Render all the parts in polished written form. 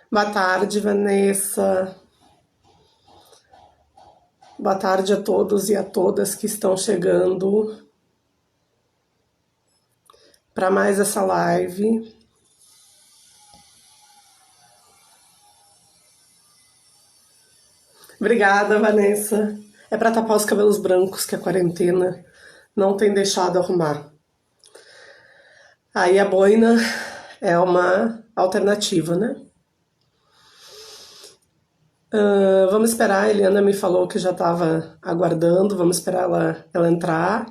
Boa tarde, Vanessa. Boa tarde a todos e a todas que estão chegando para mais essa live. Obrigada, Vanessa. É para tapar os cabelos brancos que a quarentena não tem deixado arrumar. Aí a boina é uma alternativa, né? Vamos esperar, a Eliana me falou que já estava aguardando, vamos esperar ela entrar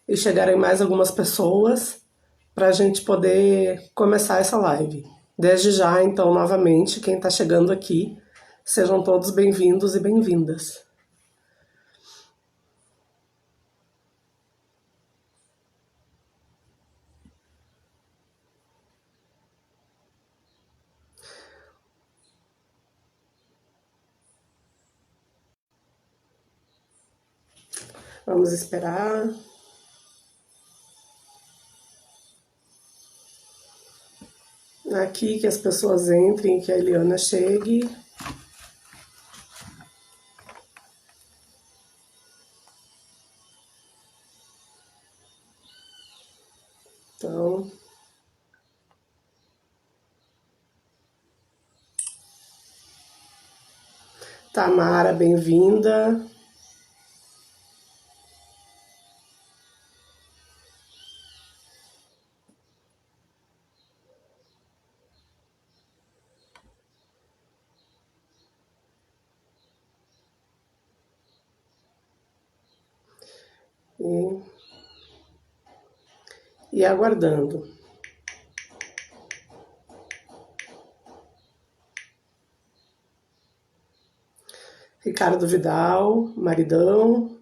e chegarem mais algumas pessoas para a gente poder começar essa live. Desde já, então, novamente, quem está chegando aqui, sejam todos bem-vindos e bem-vindas. Vamos esperar. Aqui que as pessoas entrem, que a Eliana chegue. Então, Tamara, bem-vinda. E aguardando. Ricardo Vidal, maridão.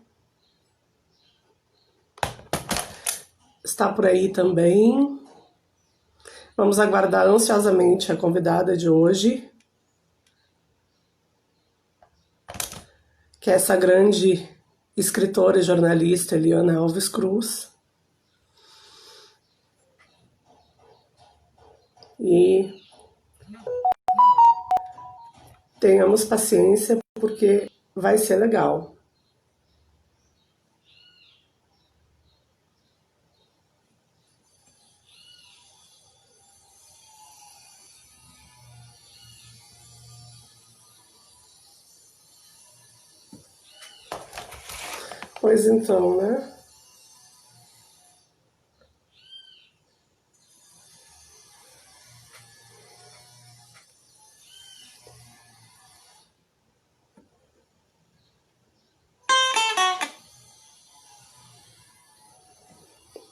Está por aí também. Vamos aguardar ansiosamente a convidada de hoje, que é essa grande escritora e jornalista Eliana Alves Cruz. E tenhamos paciência, porque vai ser legal. Pois então, né?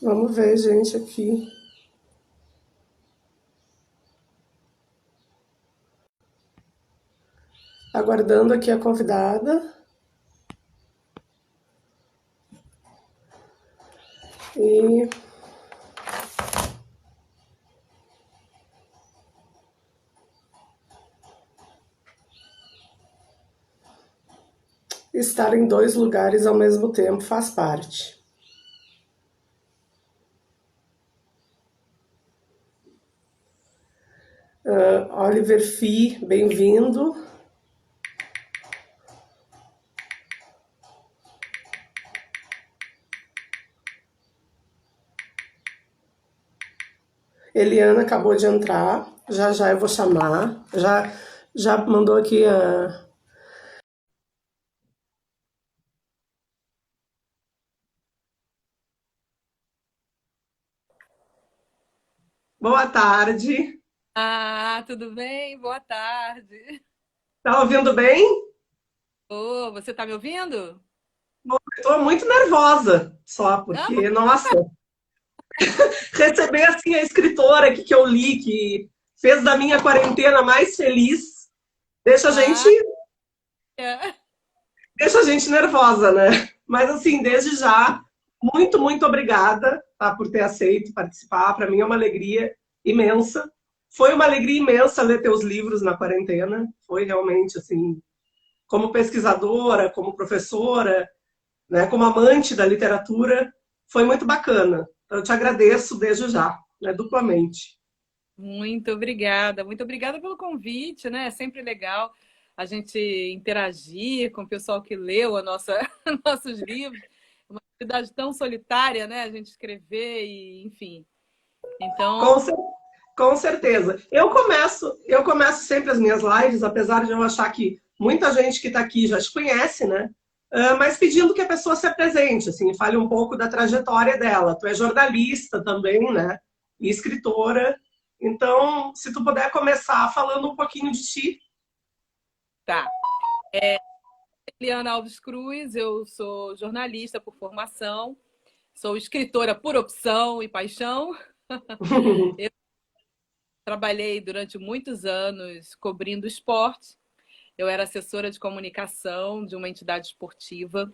Vamos ver, gente, aqui. Aguardando aqui a convidada. E estar em dois lugares ao mesmo tempo faz parte. Oliver Fee, bem-vindo. Eliana acabou de entrar, já já eu vou chamar. Já mandou aqui a... Boa tarde. Tudo bem? Boa tarde. Tá ouvindo bem? Ô, você tá me ouvindo? Estou muito nervosa só, Ah, porque, nossa, receber assim a escritora aqui que eu li, que fez da minha quarentena mais feliz, deixa a gente, ah, é. deixa a gente nervosa, né? Mas assim, desde já, muito obrigada, tá, por ter aceito participar. Para mim é uma alegria imensa. Foi uma alegria imensa ler teus livros na quarentena. Foi realmente assim, como pesquisadora, como professora, né, como amante da literatura, foi muito bacana. Então, eu te agradeço desde já, né, duplamente. Muito obrigada pelo convite, né? É sempre legal a gente interagir com o pessoal que leu nossos livros. É uma atividade tão solitária, né? A gente escrever e, enfim. Com, Então, cer- com certeza. Eu começo sempre as minhas lives, apesar de eu achar que muita gente que está aqui já te conhece, né? Mas pedindo que a pessoa se apresente, assim, fale um pouco da trajetória dela. Tu é jornalista também, né? E escritora. Então, se tu puder começar falando um pouquinho de ti. tá. Eliana Alves Cruz, eu sou jornalista por formação, sou escritora por opção e paixão. Trabalhei durante muitos anos cobrindo esporte. Eu era assessora de comunicação de uma entidade esportiva.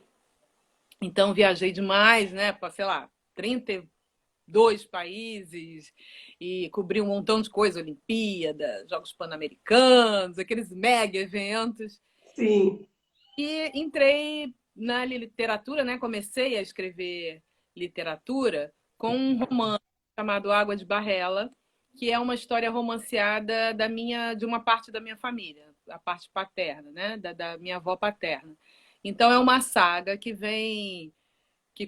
Então, viajei demais, né? Para, sei lá, 32 países e cobri um montão de coisa, Olimpíada, Jogos Pan-Americanos, aqueles mega eventos. Sim. E entrei na literatura, né? Comecei a escrever literatura com um romance chamado Água de Barrela, que é uma história romanceada de uma parte da minha família, a parte paterna, né? Da minha avó paterna. Então é uma saga que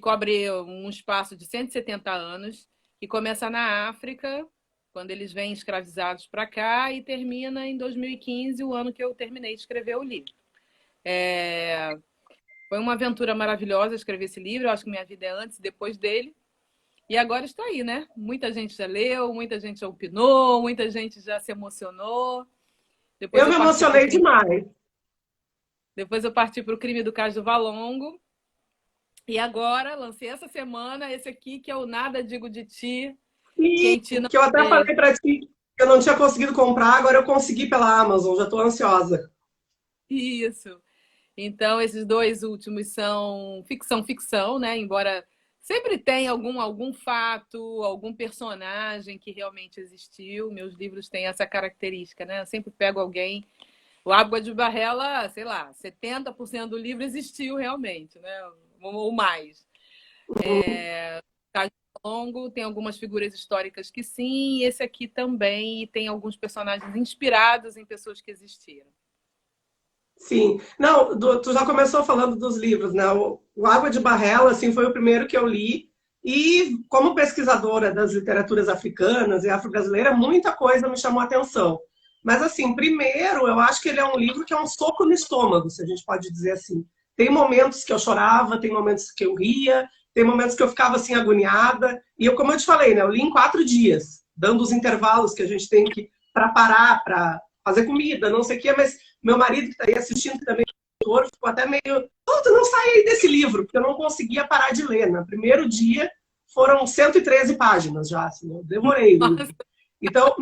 cobre um espaço de 170 anos, que começa na África, quando eles vêm escravizados para cá, e termina em 2015, o ano que eu terminei de escrever o livro. Foi uma aventura maravilhosa escrever esse livro. Eu acho que minha vida é antes e depois dele. E agora está aí, né? Muita gente já leu, muita gente já opinou, muita gente já se emocionou. Depois Eu me eu parti para o emocionei crime, demais. depois eu parti para o crime do Cais do Valongo. E agora lancei essa semana esse aqui, que é o Nada Digo de Ti, E Quem Te Não que eu até Vejo. falei para ti que eu não tinha conseguido comprar, agora eu consegui pela Amazon, já estou ansiosa. Isso. Então, esses dois últimos são ficção, né? Embora sempre tenha algum fato, algum personagem que realmente existiu. Meus livros têm essa característica, né? Eu sempre pego alguém. O Água de Barrela, sei lá, 70% do livro existiu realmente, né? Ou mais. Caso Longo tem algumas figuras históricas que sim, e esse aqui também, e tem alguns personagens inspirados em pessoas que existiram. Sim. Não, tu já começou falando dos livros, né? O Água de Barrela, assim, foi o primeiro que eu li. E como pesquisadora das literaturas africanas e afro-brasileira, muita coisa me chamou a atenção. Mas, assim, primeiro, eu acho que ele é um livro que é um soco no estômago, se a gente pode dizer assim. Tem momentos que eu chorava, tem momentos que eu ria, tem momentos que eu ficava, assim, agoniada. E eu, como eu te falei, né? Eu li em 4 dias, dando os intervalos que a gente tem que para parar, para fazer comida, não sei o quê, mas meu marido, que está aí assistindo, que também é autor, ficou até meio. Oh, tu não sai aí desse livro, porque eu não conseguia parar de ler. No primeiro dia foram 113 páginas já, assim, eu devorei o livro. Então,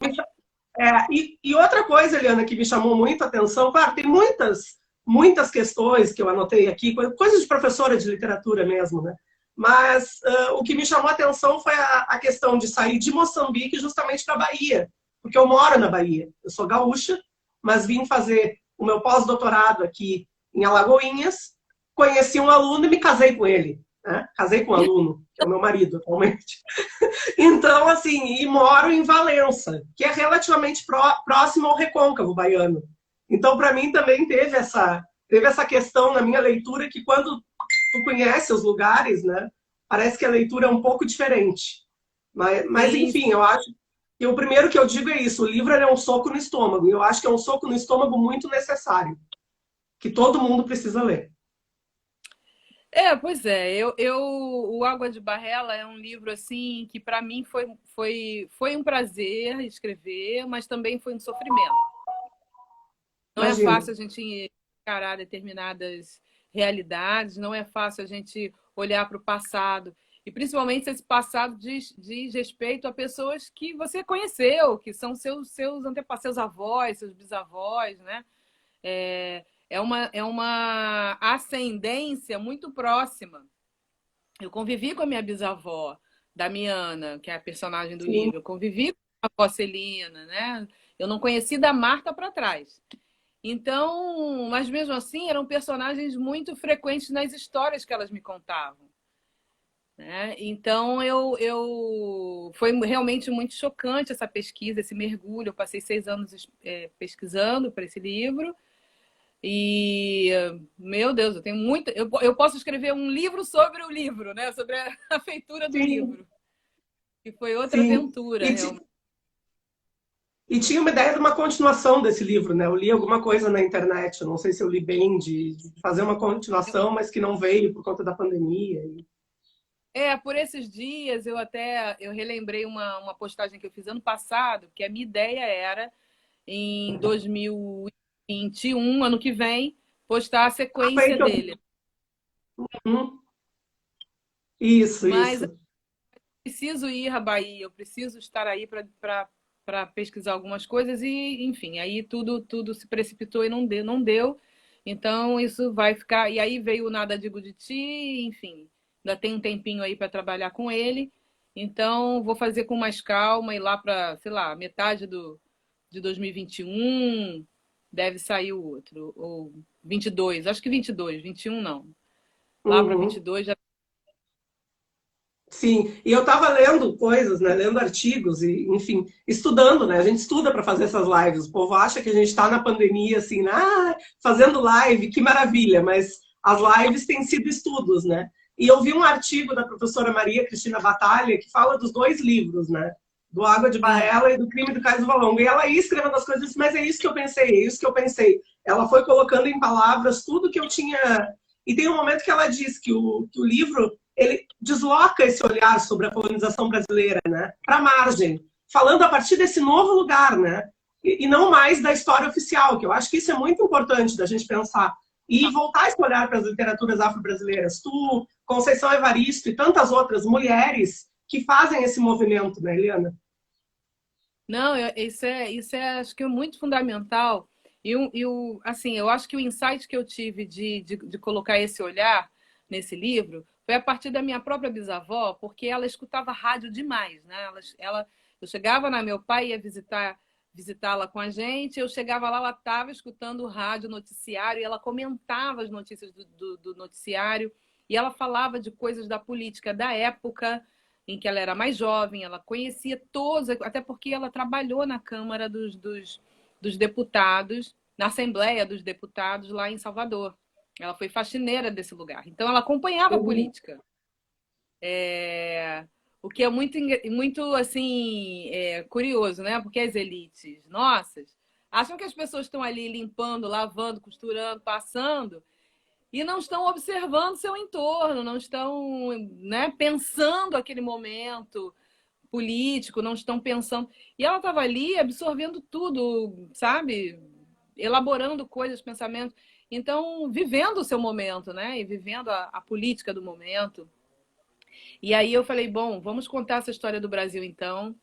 e outra coisa, Eliana, que me chamou muito a atenção, claro, tem muitas questões que eu anotei aqui, coisas de professora de literatura mesmo, né? Mas o que me chamou a atenção foi a questão de sair de Moçambique justamente para a Bahia, porque eu moro na Bahia. Eu sou gaúcha, mas vim fazer o meu pós-doutorado aqui em Alagoinhas, conheci um aluno e me casei com ele. Né? Casei com um aluno, que é o meu marido atualmente. Então, assim, e moro em Valença, que é relativamente próximo ao recôncavo baiano. Então, para mim, também teve essa questão na minha leitura que quando tu conhece os lugares, né, parece que a leitura é um pouco diferente. Mas Sim, enfim, eu acho que o primeiro que eu digo é isso, o livro é um soco no estômago, e eu acho que é um soco no estômago muito necessário, que todo mundo precisa ler. pois é. O Água de Barrela é um livro assim que para mim foi um prazer escrever, mas também foi um sofrimento. Não é Imagina. fácil a gente encarar determinadas realidades, não é fácil a gente olhar para o passado. E principalmente se esse passado diz respeito a pessoas que você conheceu, que são seus antepassados, seus avós, seus bisavós, né? É uma ascendência muito próxima. Eu convivi com a minha bisavó, Damiana, que é a personagem do Sim, livro. Eu convivi com a avó Celina, né? Eu não conheci da Marta para trás. Então, mas mesmo assim, eram personagens muito frequentes nas histórias que elas me contavam. né? Então, foi realmente muito chocante essa pesquisa, esse mergulho. Eu passei 6 anos pesquisando para esse livro. E, meu Deus, eu tenho muito. Eu posso escrever um livro sobre o livro, né? Sobre a feitura do Sim, livro. Que foi outra sim. aventura, E, realmente. e tinha uma ideia de uma continuação desse livro, né? Eu li alguma coisa na internet, eu não sei se eu li bem, de fazer uma continuação, mas que não veio por conta da pandemia. Por esses dias eu relembrei uma postagem que eu fiz ano passado, que a minha ideia era, em 2021, ano que vem, postar a Foi sequência que eu... dele. Isso, Mas isso. preciso ir à Bahia, eu preciso estar aí para pesquisar algumas coisas e, enfim, aí tudo se precipitou e não deu. Então isso vai ficar. E aí veio o Nada Digo de Ti, enfim, ainda tem um tempinho aí para trabalhar com ele. Então vou fazer com mais calma e lá para, sei lá, metade de 2021 deve sair o outro, ou 22, acho que 22, 21 não. Lá para Uhum. 22 já. Sim, e eu estava lendo coisas, né, lendo artigos e, enfim, estudando, né? A gente estuda para fazer essas lives. O povo acha que a gente está na pandemia, assim, fazendo live, que maravilha, mas as lives têm sido estudos, né? E eu vi um artigo da professora Maria Cristina Batalha que fala dos dois livros, né? Do Água de Sim. Barrela e do Crime do Cais do Valongo. E ela ia escrevendo as coisas, mas é isso que eu pensei, é isso que eu pensei. Ela foi colocando em palavras tudo que eu tinha. E tem um momento que ela diz que o livro ele desloca esse olhar sobre a colonização brasileira, né, para a margem, falando a partir desse novo lugar, né, e não mais da história oficial, que eu acho que isso é muito importante da gente pensar e voltar esse olhar para as literaturas afro-brasileiras. Tu, Conceição Evaristo e tantas outras mulheres que fazem esse movimento, né, Eliana? Não, isso é acho que é muito fundamental. Assim, eu acho que o insight que eu tive de colocar esse olhar nesse livro foi a partir da minha própria bisavó, porque ela escutava rádio demais, né? Eu chegava na meu pai, ia visitá-la com a gente, eu chegava lá, ela estava escutando o rádio, noticiário, e ela comentava as notícias do noticiário, e ela falava de coisas da política da época, em que ela era mais jovem, ela conhecia todos, até porque ela trabalhou na Câmara dos Deputados, na Assembleia dos Deputados lá em Salvador. Ela foi faxineira desse lugar. Então, ela acompanhava a Uhum. política. O que é muito assim, curioso, né? Porque as elites nossas acham que as pessoas estão ali limpando, lavando, costurando, passando, e não estão observando seu entorno, não estão, né, pensando aquele momento político, não estão pensando. E ela estava ali absorvendo tudo, sabe? Elaborando coisas, pensamentos. Então, vivendo o seu momento, né? E vivendo a política do momento. E aí eu falei, bom, vamos contar essa história do Brasil, então,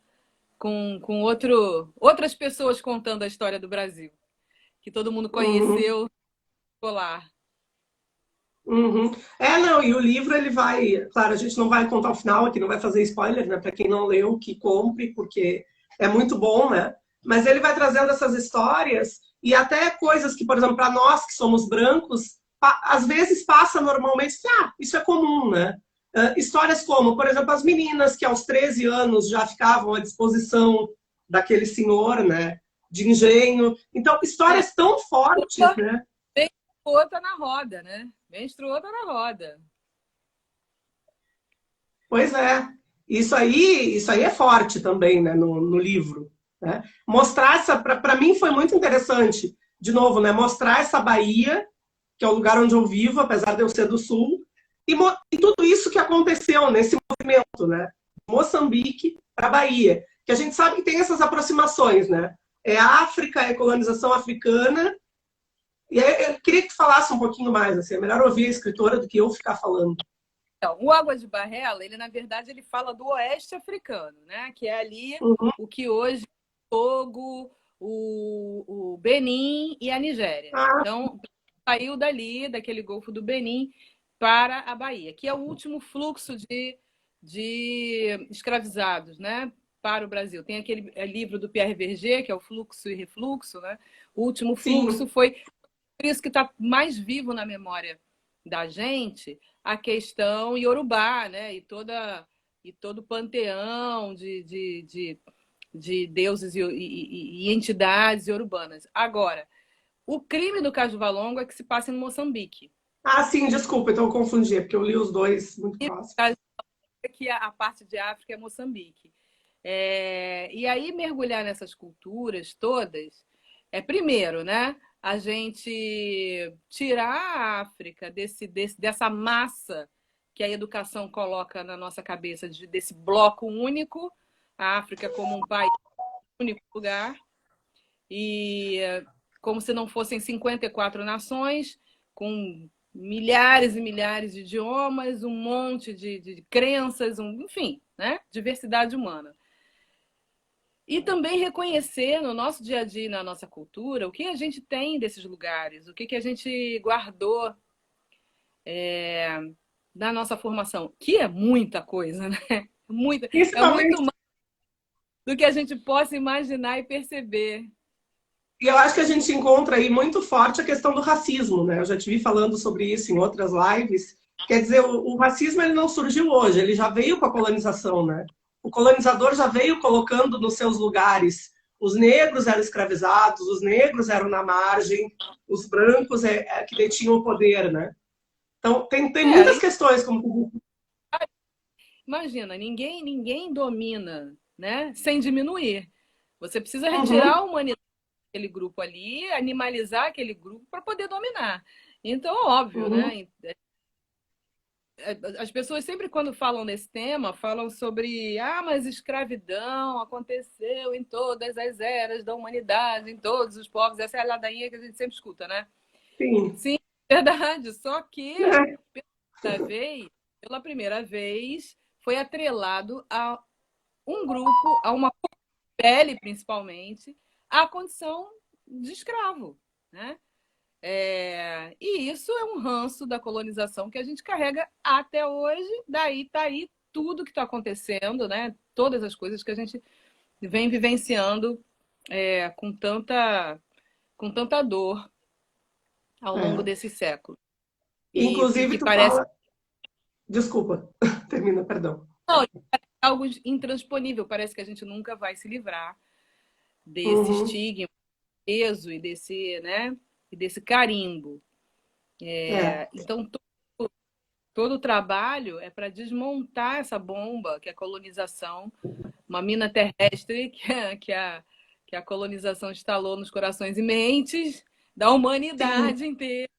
com outras pessoas contando a história do Brasil, que todo mundo Uhum. conheceu escolar. Uhum. Não, e o livro ele vai, claro, a gente não vai contar o final aqui, não vai fazer spoiler, né? Para quem não leu, que compre, porque é muito bom, né? Mas ele vai trazendo essas histórias e até coisas que, por exemplo, para nós que somos brancos, às vezes passa normalmente, isso é comum, né? Histórias como, por exemplo, as meninas que aos 13 anos já ficavam à disposição daquele senhor, né? De engenho. Então, É, histórias tão fortes, né? menstruou tá na roda, né? Menstruou tá na roda. Pois é. Isso aí é forte também, né, no livro. Né? Mostrar essa, para mim foi muito interessante, de novo, né, mostrar essa Bahia, que é o lugar onde eu vivo, apesar de eu ser do Sul, e tudo isso que aconteceu nesse movimento, né, Moçambique para a Bahia, que a gente sabe que tem essas aproximações, né? É África, é colonização africana, e aí eu queria que tu falasse um pouquinho mais, assim, é melhor ouvir a escritora do que eu ficar falando. Então, o Água de Barrela, ele na verdade ele fala do oeste africano, né? Que é ali Uhum. o que hoje é o Togo, o Benin e a Nigéria. Ah, Então, saiu dali, daquele Golfo do Benin, para a Bahia, que é o último fluxo de escravizados, né? Para o Brasil. Tem aquele livro do Pierre Verger, que é o Fluxo e Refluxo, né? O último fluxo sim. foi por isso que está mais vivo na memória da gente a questão iorubá, né? E todo o panteão de deuses e entidades iorubanas. Agora, o crime do Caju-Valongo é que se passa em Moçambique. Ah, sim, desculpa, então eu confundi, é porque eu li os dois muito próximos. Que a parte de África é Moçambique. E aí mergulhar nessas culturas todas é primeiro, né? A gente tirar a África dessa massa que a educação coloca na nossa cabeça, desse bloco único, a África como um país, único lugar, e como se não fossem 54 nações, com milhares e milhares de idiomas, um monte de crenças, enfim, né? Diversidade humana. E também reconhecer no nosso dia a dia e na nossa cultura o que a gente tem desses lugares, o que a gente guardou na nossa formação, que é muita coisa, né? É muito Principalmente, mais do que a gente possa imaginar e perceber. e eu acho que a gente encontra aí muito forte a questão do racismo, né? Eu já te vi falando sobre isso em outras lives. Quer dizer, o racismo ele não surgiu hoje, ele já veio com a colonização, né? O colonizador já veio colocando nos seus lugares. Os negros eram escravizados, os negros eram na margem, os brancos que detinham o poder, né? Então, tem muitas questões, como Imagina, ninguém domina, né? Sem diminuir. Você precisa retirar uhum, a humanidade daquele grupo ali, animalizar aquele grupo para poder dominar. Então, óbvio, uhum, né? As pessoas sempre quando falam nesse tema, falam sobre mas escravidão aconteceu em todas as eras da humanidade, em todos os povos. Essa é a ladainha que a gente sempre escuta, né? sim. Sim, verdade. Só que É, pela primeira vez, foi atrelado a um grupo, a uma pele principalmente, a condição de escravo, né? E isso é um ranço da colonização que a gente carrega até hoje. Daí está aí tudo que está acontecendo, né? Todas as coisas que a gente vem vivenciando com tanta dor ao longo é. desses séculos. E Inclusive, que tu parece fala. Desculpa, termina, perdão. algo intransponível, parece que a gente nunca vai se livrar desse Uhum, estigma, peso né? E desse carimbo. é, Então, todo o trabalho é para desmontar essa bomba que é a colonização, uma mina terrestre que a colonização instalou nos corações e mentes da sim, humanidade inteira,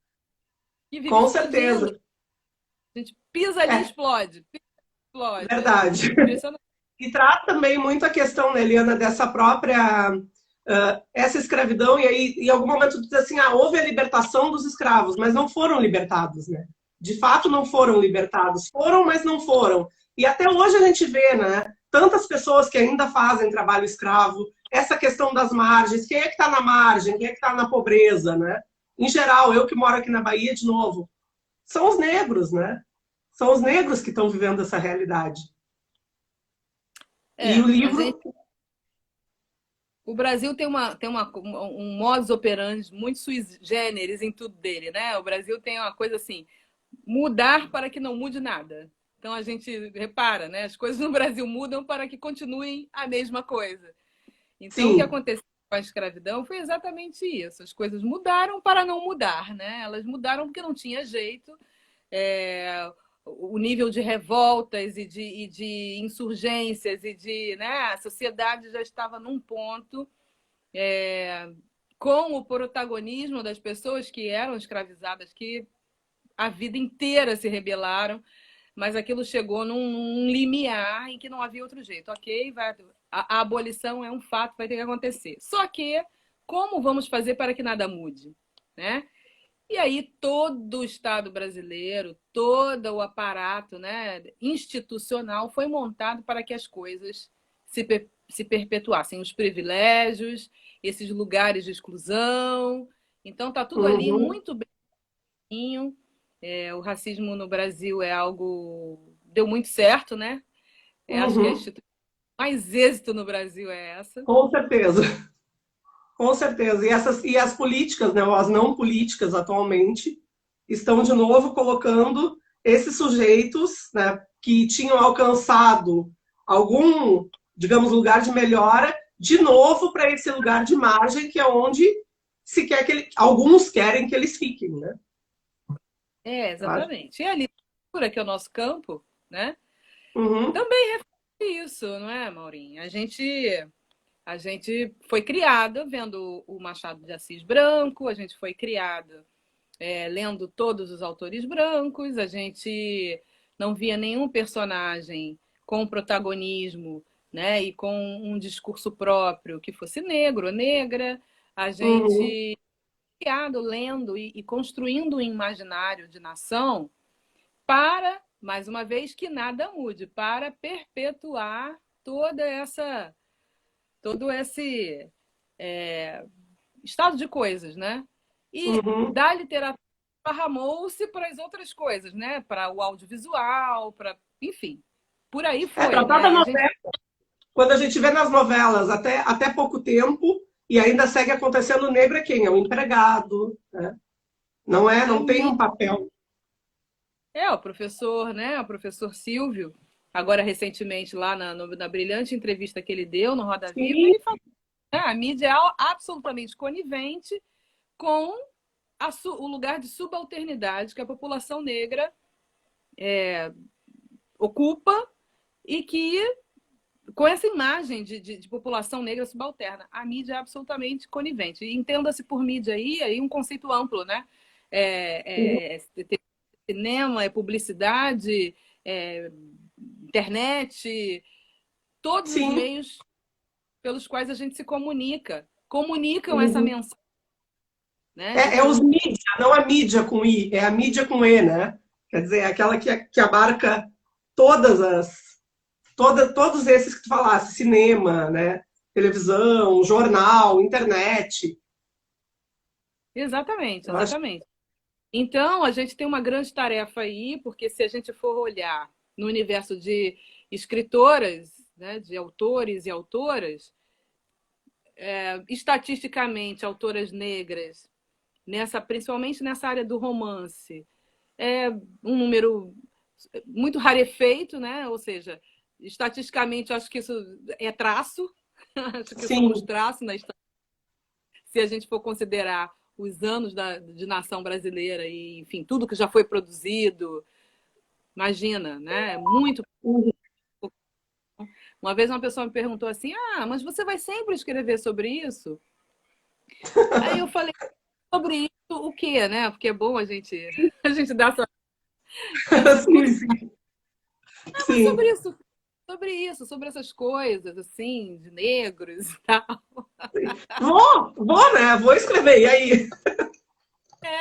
que vive com certeza. explodindo. A gente pisa ali e É, explode. Explode. verdade. Impressionante. E traz também muito a questão, né, Eliana, dessa própria essa escravidão, e aí em algum momento diz assim, houve a libertação dos escravos, mas não foram libertados, né? De fato não foram libertados. Foram, mas não foram. E até hoje a gente vê, né, tantas pessoas que ainda fazem trabalho escravo, essa questão das margens, quem é que está na margem, quem é que está na pobreza, né? Em geral, eu que moro aqui na Bahia, de novo, são os negros, né? São os negros que estão vivendo essa realidade. E o A livro, gente, o Brasil um modus operandi muito sui generis em tudo dele, né? O Brasil tem uma coisa assim, mudar para que não mude nada. Então a gente repara, né? As coisas no Brasil mudam para que continuem a mesma coisa. Então o que sim, aconteceu com a escravidão foi exatamente isso. As coisas mudaram para não mudar, né? Elas mudaram porque não tinha jeito. É, o nível de revoltas e de insurgências né? A sociedade já estava num ponto com o protagonismo das pessoas que eram escravizadas, que a vida inteira se rebelaram, mas aquilo chegou num limiar em que não havia outro jeito. Ok, a abolição é um fato, vai ter que acontecer. Só que, como vamos fazer para que nada mude? Né? E aí todo o Estado brasileiro, todo o aparato, né, institucional foi montado para que as coisas se perpetuassem. Os privilégios, esses lugares de exclusão. Então está tudo ali uhum, muito bem. O racismo no Brasil é algo deu muito certo, né? Acho que a uhum, instituição mais êxito no Brasil é essa. com certeza, com certeza. E as políticas, né, ou as não políticas atualmente, estão de novo colocando esses sujeitos, né, que tinham alcançado algum, digamos, lugar de melhora, de novo para esse lugar de margem, que é onde se quer alguns querem que eles fiquem, né? Exatamente. E a literatura, que é o nosso campo, né? Uhum. Também reflete isso, não é, Maurinho? A gente foi criada vendo o Machado de Assis branco, a gente foi criada lendo todos os autores brancos, a gente não via nenhum personagem com protagonismo, né, e com um discurso próprio que fosse negro ou negra. A Uhum. gente criado lendo e construindo um imaginário de nação para, mais uma vez, que nada mude, para perpetuar todo esse estado de coisas, né? E Uhum. da literatura parramou-se para as outras coisas, né? Para o audiovisual, para, enfim, por aí foi, Tratada né? E a gente novela, quando a gente vê nas novelas até pouco tempo, e ainda segue acontecendo, o negro é quem? É o empregado, né? é Não tem um papel. o professor, né? O professor Silvio, agora recentemente lá na brilhante entrevista que ele deu no Roda Viva, Sim. ele falou, né? A mídia é absolutamente conivente com o lugar de subalternidade que a população negra ocupa e que, com essa imagem de população negra subalterna, a mídia é absolutamente conivente. E entenda-se por mídia aí um conceito amplo, né? É cinema, é publicidade, é internet, todos os Sim. meios pelos quais a gente se comunica, comunicam essa Uhum. mensagem, né? De É que os mídia, não a mídia com I, é a mídia com E, né? Quer dizer, é aquela que abarca todas todos esses que tu falaste, cinema, né? Televisão, jornal, internet. exatamente, Eu acho. exatamente. Então, a gente tem uma grande tarefa aí, porque se a gente for olhar no universo de escritoras, né, de autores e autoras, estatisticamente, autoras negras, principalmente nessa área do romance, é um número muito rarefeito, né? Ou seja, estatisticamente, acho que isso é traço, acho que somos Sim. traço se a gente for considerar os anos de nação brasileira e, enfim, tudo que já foi produzido. Imagina, né? Muito. Uhum. Uma vez uma pessoa me perguntou assim: ah, mas você vai sempre escrever sobre isso? Aí eu falei: sobre isso o quê, né? Porque é bom a gente dar essa Sim, curiosidade. sim. Mas Sim. sobre isso, sobre essas coisas, assim, de negros e tal. Vou, né? Vou escrever. E aí?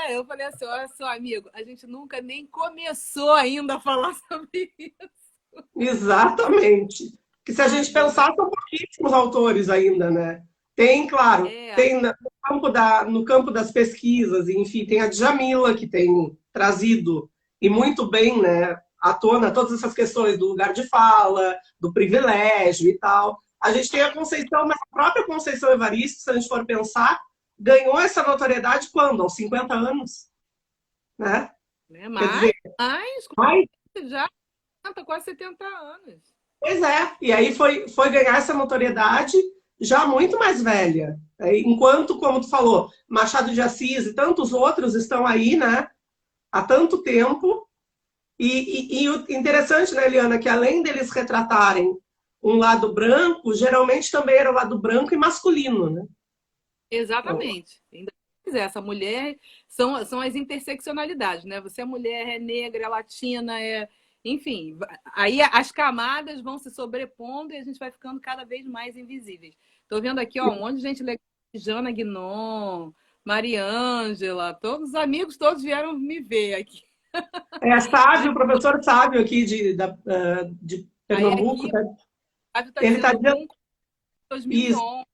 Eu falei assim: olha só, amigo, a gente nunca nem começou ainda a falar sobre isso. Exatamente. Que se a gente Nada, né? pensar, são pouquíssimos autores ainda, né? Tem, claro, É, tem no campo das pesquisas, enfim, tem a Djamila, que tem trazido, e muito bem, né, à tona todas essas questões do lugar de fala, do privilégio e tal. A gente tem a Conceição, mas a própria Conceição Evaristo, se a gente for pensar, ganhou essa notoriedade quando? Aos 50 anos, né? né? Quer dizer, Mas mais. já quase 70 anos. Pois é, e aí foi ganhar essa notoriedade já muito mais velha. Enquanto, como tu falou, Machado de Assis e tantos outros estão aí, né, há tanto tempo. E o interessante, né, Eliana, que além deles retratarem um lado branco, geralmente também era o lado branco e masculino, né? Então, Exatamente. Ainda essa mulher são as interseccionalidades, né? Você é mulher, é negra, é latina, enfim, aí as camadas vão se sobrepondo e a gente vai ficando cada vez mais invisíveis. Estou vendo aqui, ó, um monte de gente legal, Jana Guinon, Mariângela, todos os amigos todos vieram me ver aqui. Sábio, o professor Sábio aqui de Aí Pernambuco, aqui, tá? o Fábio está Ele está dizendo dizendo um isso. 2011,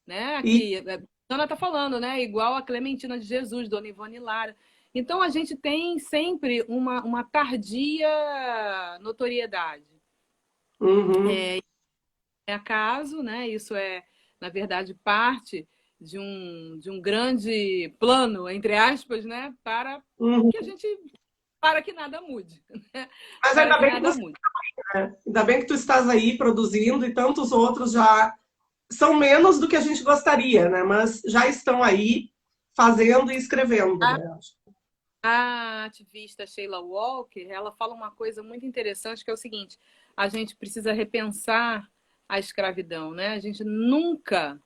né? E, Aqui, a Ana está falando, né? Igual a Clementina de Jesus, Dona Ivone Lara. Então a gente tem sempre uma tardia notoriedade. uhum, É acaso, né? Isso é, na verdade, parte de um grande plano, entre aspas, né, para Uhum. que a gente para que nada mude, né? Mas Para ainda que bem que nada você, mude. né? Ainda bem que tu estás aí produzindo e tantos outros já são menos do que a gente gostaria, né? Mas já estão aí fazendo e escrevendo, A, né? a ativista Sheila Walker, ela fala uma coisa muito interessante que é o seguinte: a gente precisa repensar a escravidão, né? A gente nunca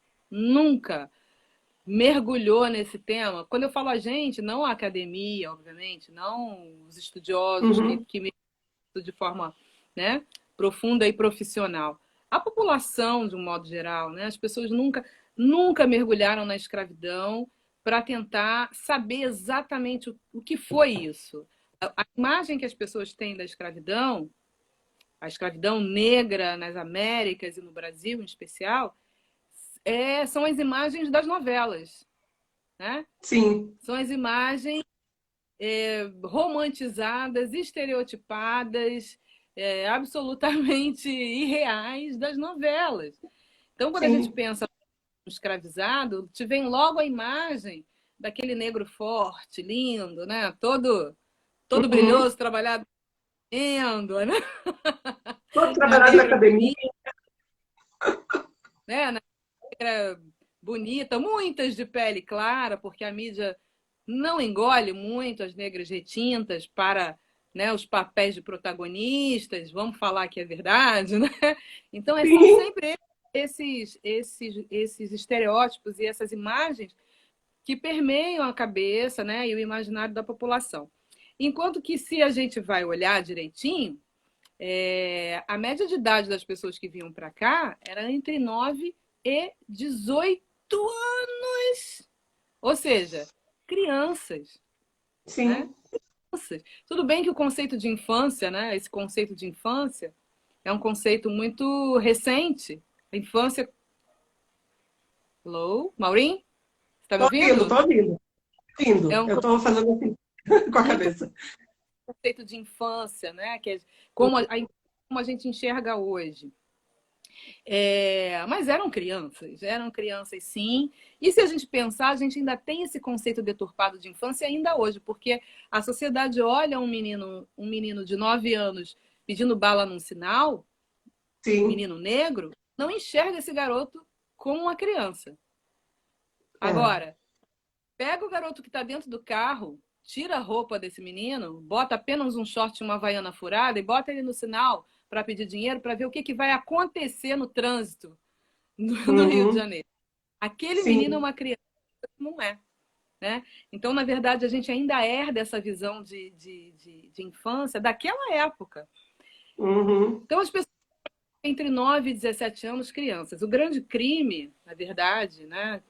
mergulhou nesse tema. Quando eu falo a gente, não a academia, obviamente, não os estudiosos Uhum. que mergulham de forma, né, profunda e profissional. A população, de um modo geral, né, as pessoas nunca mergulharam na escravidão para tentar saber exatamente o que foi isso. A imagem que as pessoas têm da escravidão, a escravidão negra nas Américas e no Brasil em especial, são as imagens das novelas, né? Sim, São as imagens romantizadas, estereotipadas, absolutamente irreais das novelas. Então, quando a gente sim. pensa no escravizado, te vem logo a imagem daquele negro forte, lindo, né? Todo Uhum. brilhoso, trabalhado, né? Todos Na trabalhando na negra academia. bonita, né? Na negra bonita, muitas de pele clara, porque a mídia não engole muito as negras retintas para, né, os papéis de protagonistas, vamos falar que é verdade, né? Então, são Sim. sempre esses estereótipos e essas imagens que permeiam a cabeça, né, e o imaginário da população. Enquanto que, se a gente vai olhar direitinho, a média de idade das pessoas que vinham para cá era entre 9 e 18 anos. Ou seja, crianças, né? Sim. Tudo bem que o conceito de infância, né? Esse conceito de infância é um conceito muito recente. A infância. Hello? Maureen? Você está me Tô ouvindo, tô ouvindo? ouvindo. É Ouvindo. um Eu tô fazendo assim com a cabeça. conceito de infância, né? Que é como a gente enxerga hoje. Mas eram crianças sim. E se a gente pensar, a gente ainda tem esse conceito deturpado de infância ainda hoje, porque a sociedade olha um menino de 9 anos pedindo bala num sinal, um Sim. menino negro, não enxerga esse garoto como uma criança. É. Agora, pega o garoto que está dentro do carro, tira a roupa desse menino, bota apenas um short e uma havaiana furada e bota ele no sinal para pedir dinheiro para ver o que vai acontecer no trânsito no Rio de Uhum. Janeiro. Aquele menino é Sim. uma criança, não é. Né? Então, na verdade, a gente ainda herda essa visão de infância daquela época. Uhum. Então, as pessoas entre 9 e 17 anos, crianças. O grande crime, na verdade, né?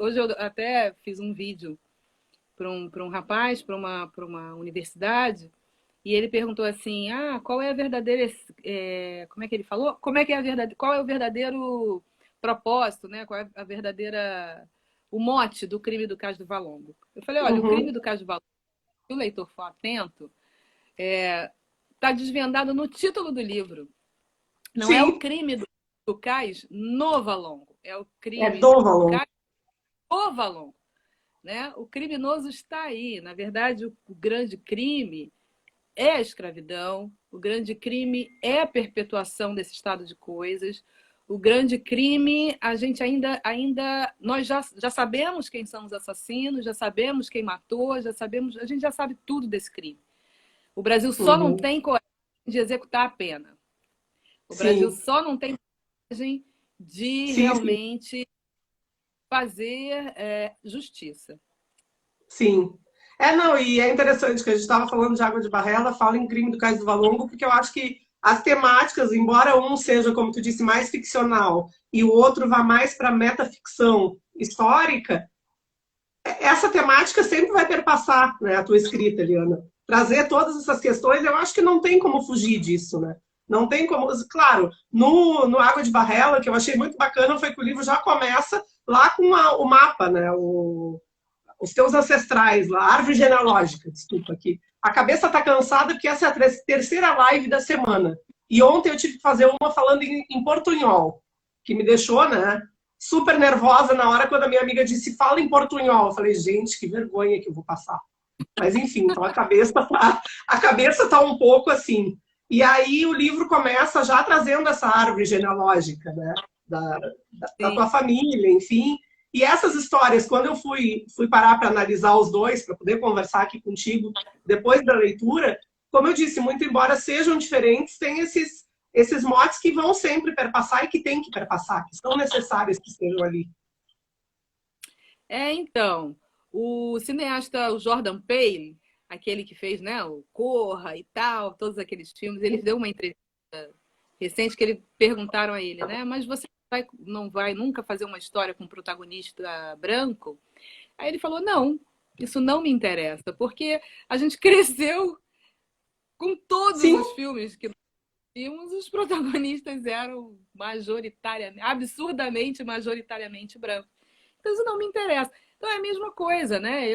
Hoje eu até fiz um vídeo para um rapaz, para uma universidade, e ele perguntou assim: qual é a verdadeira. Como é que ele falou? Como é que é a verdade, qual é o verdadeiro propósito, né? Qual é a verdadeira. O mote do crime do Cais do Valongo? Eu falei: olha, o crime Uhum. do Cais do Valongo, se o leitor for atento, está desvendado no título do livro. Não é o Sim. crime do Cais no Valongo, é o É crime do do valor. Cais no Valongo. Né? O criminoso está aí. Na verdade, o grande crime é a escravidão, o grande crime é a perpetuação desse estado de coisas. O grande crime, a gente nós já sabemos quem são os assassinos, já sabemos quem matou, a gente já sabe tudo desse crime. O Brasil só não Uhum. tem coragem de executar a pena. O Brasil Sim. só não tem coragem de Sim, sim. realmente fazer justiça. Sim. Não, e é interessante que a gente estava falando de Água de Barrela, fala em Crime do Cais do Valongo, porque eu acho que as temáticas, embora um seja, como tu disse, mais ficcional e o outro vá mais para metaficção histórica, essa temática sempre vai perpassar, né, a tua escrita, Eliana. Trazer todas essas questões, eu acho que não tem como fugir disso, né? Não tem como. Claro, no Água de Barrela, que eu achei muito bacana, foi que o livro já começa lá com o mapa, né? Os teus ancestrais lá, árvore genealógica, desculpa aqui. A cabeça tá cansada porque essa é a terceira live da semana. E ontem eu tive que fazer uma falando em portunhol, que me deixou, né? super nervosa na hora quando a minha amiga disse fala em portunhol. Eu falei, gente, que vergonha que eu vou passar. Mas enfim, então a cabeça tá um pouco assim. E aí o livro começa já trazendo essa árvore genealógica, né? Da tua família, enfim. E essas histórias, quando eu fui parar para analisar os dois, para poder conversar aqui contigo depois da leitura, como eu disse, muito embora sejam diferentes, tem esses motes que vão sempre perpassar e que tem que perpassar, que são necessários que estejam ali. Então, o cineasta o Jordan Peele, aquele que fez, né, o Corra e tal, todos aqueles filmes, ele deu uma entrevista recente que ele perguntaram a ele, né, mas você não vai nunca fazer uma história com um protagonista branco? Aí ele falou, não, isso não me interessa, porque a gente cresceu com todos Sim. os filmes que nós vimos, os protagonistas eram absurdamente, majoritariamente brancos. Então isso não me interessa. Então é a mesma coisa, né?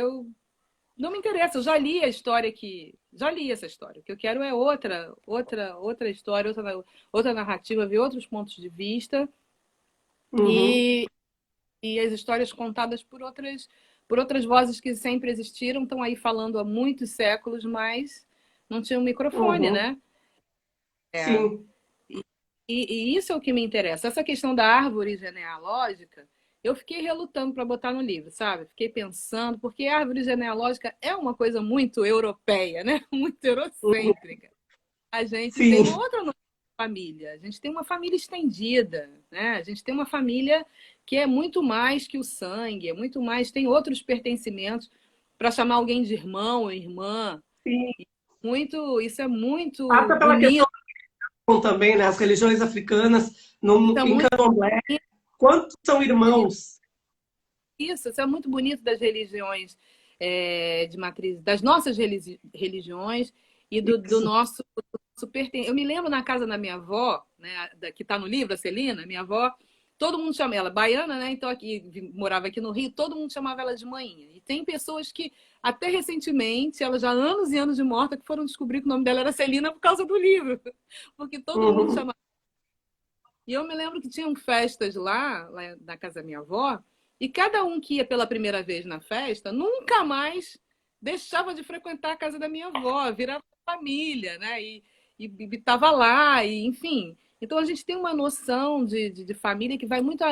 Não me interessa, eu já li a história já li essa história. O que eu quero é outra história, outra narrativa, ver outros pontos de vista. Uhum. E as histórias contadas por outras vozes que sempre existiram, estão aí falando há muitos séculos, mas não tinham microfone, né? Sim. E isso é o que me interessa. Essa questão da árvore genealógica, eu fiquei relutando para botar no livro, sabe? Fiquei pensando, porque a árvore genealógica é uma coisa muito europeia, né? Muito eurocêntrica. A gente tem uma outra família, a gente tem uma família estendida, né? A gente tem uma família que é muito mais que o sangue, é muito mais, tem outros pertencimentos para chamar alguém de irmão ou irmã. Sim. Isso é muito Passa pela bonito. Questão também, né? As religiões africanas, em Candomblé, quantos são irmãos? Isso é muito bonito das religiões de matriz, das nossas religiões e do nosso eu me lembro na casa da minha avó, né, que está no livro, a Celina, minha avó, todo mundo chama ela baiana, né? Então morava aqui no Rio, todo mundo chamava ela de Mainha. E tem pessoas que até recentemente, ela já há anos e anos de morta, que foram descobrir que o nome dela era Celina por causa do livro, porque todo mundo chamava. E eu me lembro que tinham festas lá na casa da minha avó, e cada um que ia pela primeira vez na festa nunca mais deixava de frequentar a casa da minha avó, virava família, né? E estava lá, e enfim. Então a gente tem uma noção de família que vai muito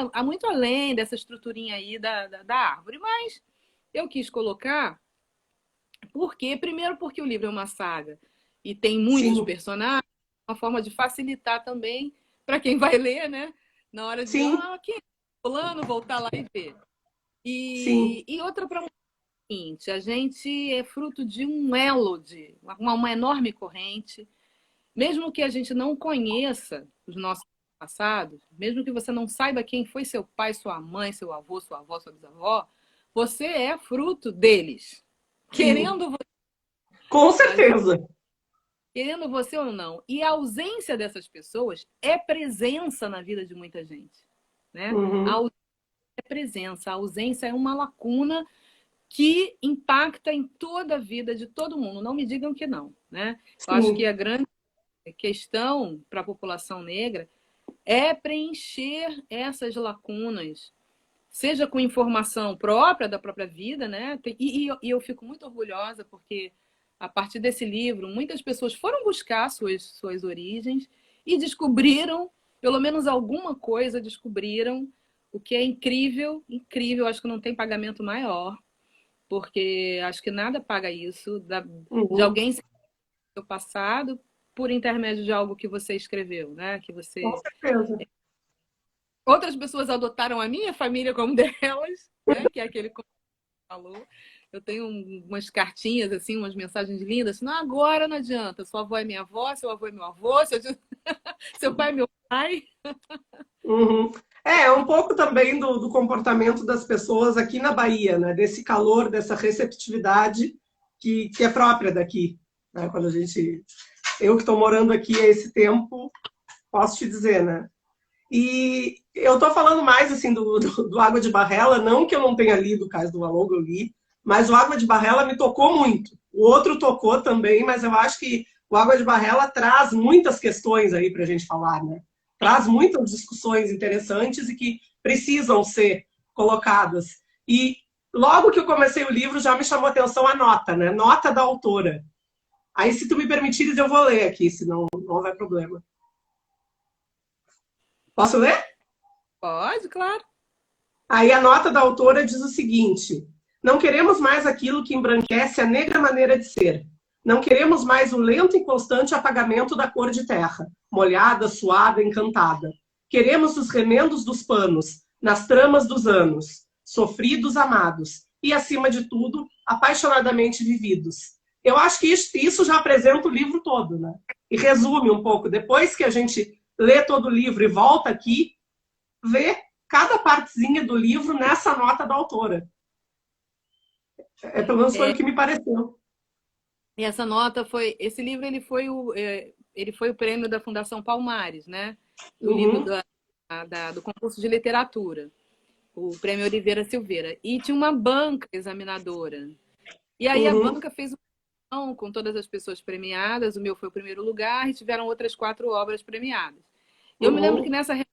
além dessa estruturinha aí da árvore. Mas eu quis colocar primeiro porque o livro é uma saga e tem muitos personagens, uma forma de facilitar também para quem vai ler, né? Na hora de quem é fulano, voltar lá e ver. E outra para o seguinte, a gente é fruto de um elo, uma enorme corrente. Mesmo que a gente não conheça os nossos passados, mesmo que você não saiba quem foi seu pai, sua mãe, seu avô, sua avó, sua bisavó, você é fruto deles. Querendo você. Com certeza. Querendo você ou não. E a ausência dessas pessoas é presença na vida de muita gente. Né? A ausência é presença. A ausência é uma lacuna que impacta em toda a vida de todo mundo. Não me digam que não. Né? Eu acho que a grande questão para a população negra é preencher essas lacunas, seja com informação própria da própria vida, né? E eu fico muito orgulhosa porque a partir desse livro muitas pessoas foram buscar suas origens e descobriram, pelo menos alguma coisa descobriram, o que é incrível, acho que não tem pagamento maior, porque acho que nada paga isso de alguém ser do passado por intermédio de algo que você escreveu, né? Que você... Com certeza. Outras pessoas adotaram a minha família como delas, né? Que é aquele que falou. Eu tenho umas cartinhas, assim, umas mensagens lindas. Assim, não, agora não adianta. Sua avó é minha avó, seu avô é meu avô, seu pai é meu pai. É um pouco também do comportamento das pessoas aqui na Bahia, né? Desse calor, dessa receptividade que é própria daqui. Né? Quando eu que estou morando aqui há esse tempo, posso te dizer, né? E eu estou falando mais assim do Água de Barrela, não que eu não tenha lido o Cais do Valongo, eu li, mas o Água de Barrela me tocou muito. O outro tocou também, mas eu acho que o Água de Barrela traz muitas questões aí para a gente falar, né? Traz muitas discussões interessantes e que precisam ser colocadas. E logo que eu comecei o livro, já me chamou a atenção a nota, né? Nota da autora. Aí, se tu me permitires, eu vou ler aqui, senão não houver problema. Posso ler? Pode, claro. Aí a nota da autora diz o seguinte: não queremos mais aquilo que embranquece a negra maneira de ser. Não queremos mais o lento e constante apagamento da cor de terra, molhada, suada, encantada. Queremos os remendos dos panos, nas tramas dos anos, sofridos, amados, e, acima de tudo, apaixonadamente vividos. Eu acho que isso já apresenta o livro todo, né? E resume um pouco. Depois que a gente lê todo o livro e volta aqui, vê cada partezinha do livro nessa nota da autora. Pelo menos foi o que me pareceu. E essa nota foi... Esse livro ele foi o prêmio da Fundação Palmares, né? O livro do concurso de literatura. O prêmio Oliveira Silveira. E tinha uma banca examinadora. E aí a banca fez com todas as pessoas premiadas, o meu foi o primeiro lugar, e tiveram outras 4 obras premiadas. Eu me lembro que nessa reunião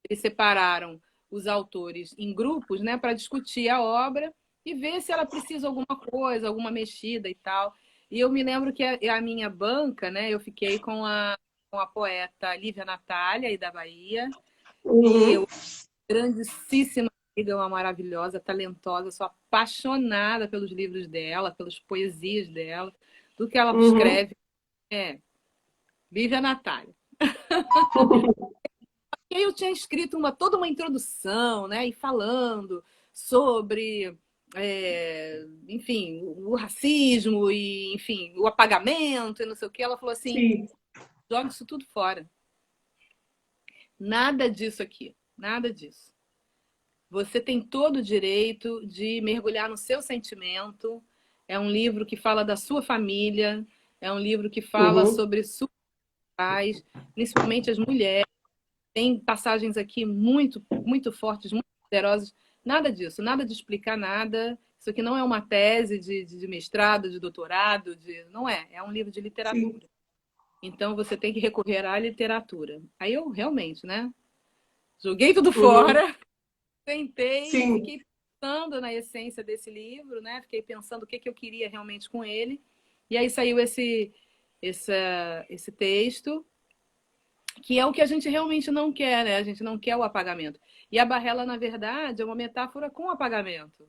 eles separaram os autores em grupos, né, para discutir a obra e ver se ela precisa de alguma coisa, alguma mexida e tal. E eu me lembro que a minha banca, né, eu fiquei com a poeta Lívia Natália, aí da Bahia, e eu, grandíssima amiga, uma maravilhosa, talentosa, sou apaixonada pelos livros dela, pelas poesias dela, do que ela escreve. Lívia Natália. E aí eu tinha escrito toda uma introdução, né, e falando sobre, enfim, o racismo e, enfim, o apagamento e não sei o que. Ela falou assim, joga isso tudo fora. Nada disso aqui, nada disso. Você tem todo o direito de mergulhar no seu sentimento. É um livro que fala da sua família, é um livro que fala sobre suas pais, principalmente as mulheres. Tem passagens aqui muito, muito fortes, muito poderosas. Nada disso, nada de explicar nada. Isso aqui não é uma tese de mestrado, de doutorado, não é. É um livro de literatura. Sim. Então, você tem que recorrer à literatura. Aí eu realmente, né? Joguei tudo fora. Sentei e fiquei pensando na essência desse livro, né? Fiquei pensando o que eu queria realmente com ele. E aí saiu esse texto, que é o que a gente realmente não quer, né? A gente não quer o apagamento. E a Barrela, na verdade, é uma metáfora com o apagamento.